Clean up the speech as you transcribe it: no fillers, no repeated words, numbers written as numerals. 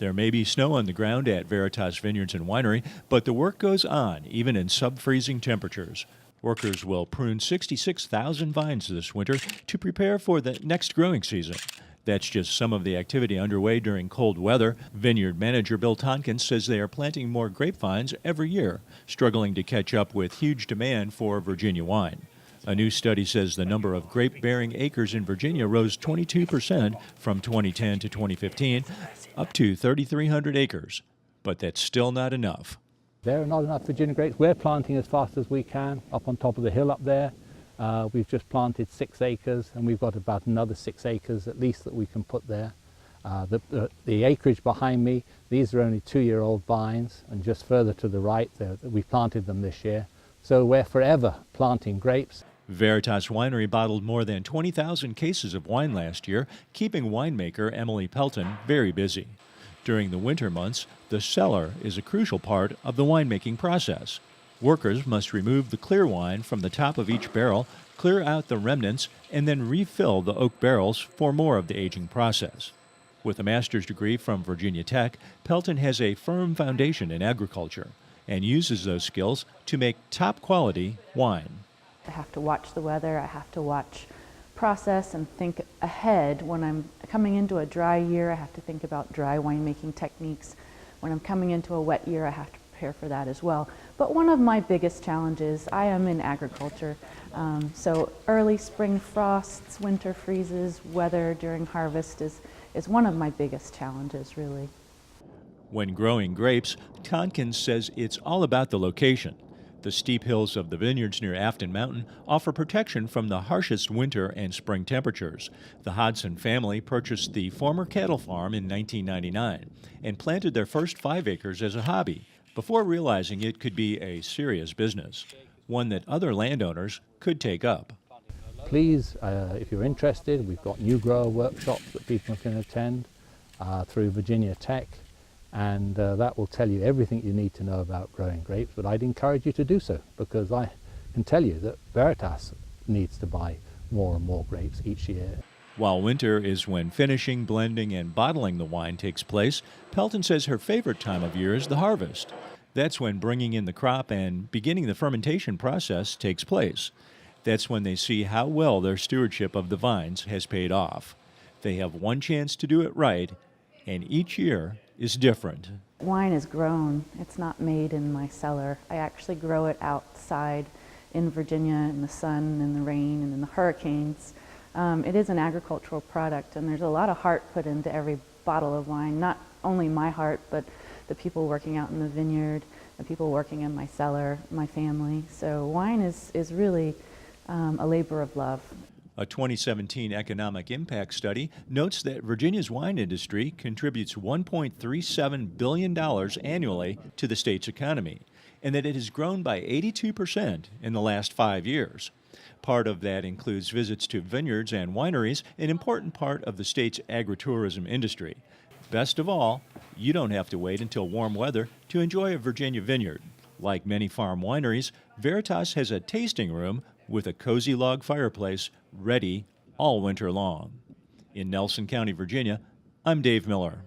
There may be snow on the ground at Veritas Vineyards and Winery, but the work goes on, even in sub-freezing temperatures. Workers will prune 66,000 vines this winter to prepare for the next growing season. That's just some of the activity underway during cold weather. Vineyard manager Bill Tonkins says they are planting more grapevines every year, struggling to catch up with huge demand for Virginia wine. A new study says the number of grape-bearing acres in Virginia rose 22% from 2010 to 2015, up to 3,300 acres. But that's still not enough. There are not enough Virginia grapes. We're planting as fast as we can up on top of the hill up there. We've just planted 6 acres, and we've got about another 6 acres at least that we can put there. The acreage behind me, these are only 2-year-old vines, and just further to the right, we planted them this year. So we're forever planting grapes. Veritas Winery bottled more than 20,000 cases of wine last year, keeping winemaker Emily Pelton very busy. During the winter months, the cellar is a crucial part of the winemaking process. Workers must remove the clear wine from the top of each barrel, clear out the remnants, and then refill the oak barrels for more of the aging process. With a master's degree from Virginia Tech, Pelton has a firm foundation in agriculture and uses those skills to make top-quality wine. I have to watch the weather, I have to watch process and think ahead. When I'm coming into a dry year, I have to think about dry winemaking techniques. When I'm coming into a wet year, I have to prepare for that as well. But one of my biggest challenges, I am in agriculture, so early spring frosts, winter freezes, weather during harvest is one of my biggest challenges, really. When growing grapes, Tonkins says it's all about the location. The steep hills of the vineyards near Afton Mountain offer protection from the harshest winter and spring temperatures. The Hodson family purchased the former cattle farm in 1999 and planted their first 5 acres as a hobby before realizing it could be a serious business, one that other landowners could take up. Please, if you're interested, we've got new grower workshops that people can attend through Virginia Tech. And that will tell you everything you need to know about growing grapes, but I'd encourage you to do so, because I can tell you that Veritas needs to buy more and more grapes each year. While winter is when finishing, blending, and bottling the wine takes place, Pelton says her favorite time of year is the harvest. That's when bringing in the crop and beginning the fermentation process takes place. That's when they see how well their stewardship of the vines has paid off. They have one chance to do it right, and each year is different. Wine is grown. It's not made in my cellar. I actually grow it outside in Virginia in the sun and the rain and in the hurricanes. It is an agricultural product, and there's a lot of heart put into every bottle of wine. Not only my heart, but the people working out in the vineyard, the people working in my cellar, my family. So wine is really a labor of love. A 2017 economic impact study notes that Virginia's wine industry contributes $1.37 billion annually to the state's economy, and that it has grown by 82% in the last 5 years. Part of that includes visits to vineyards and wineries, an important part of the state's agritourism industry. Best of all, you don't have to wait until warm weather to enjoy a Virginia vineyard. Like many farm wineries, Veritas has a tasting room with a cozy log fireplace ready all winter long. In Nelson County, Virginia, I'm Dave Miller.